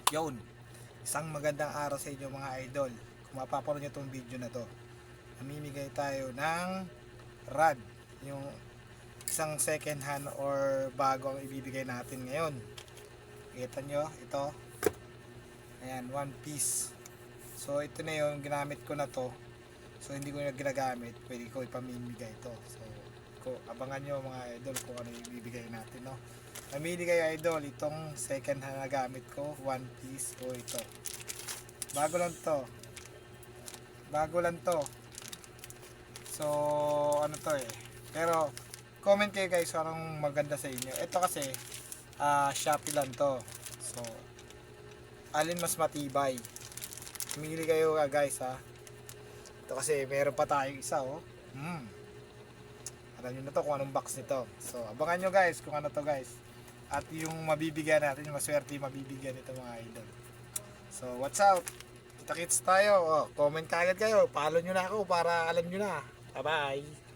Yun, isang magandang araw sa inyo mga idol. Kung mapapanood nyo itong video na to, namimigay tayo ng rod, yung isang second hand or bago ang ibibigay natin ngayon. Kita nyo, ito, ayan, one piece. So ito na yung ginamit ko na to. So hindi ko na ginagamit, pwede ko ipamimigay ito. So abangan nyo mga idol kung ano yung ibibigay natin, no. Namili kayo idol, itong second hand na gamit ko, one piece o ito. Bago lang to. Bago lang to. So ano to eh. Pero comment kayo guys kung anong maganda sa inyo. Ito kasi Shopee lang to. So alin mas matibay. Pumili kayo guys ha. Ito kasi meron pa tayong isa oh. Alam nyo na to kung anong box nito. So abangan nyo guys kung ano to guys. At yung mabibigyan natin, yung maswerte yung mabibigyan nito mga idol. So what's up? Kita-kits tayo. Oh, comment ka agad kayo. Follow nyo na ako para alam nyo na. Bye bye.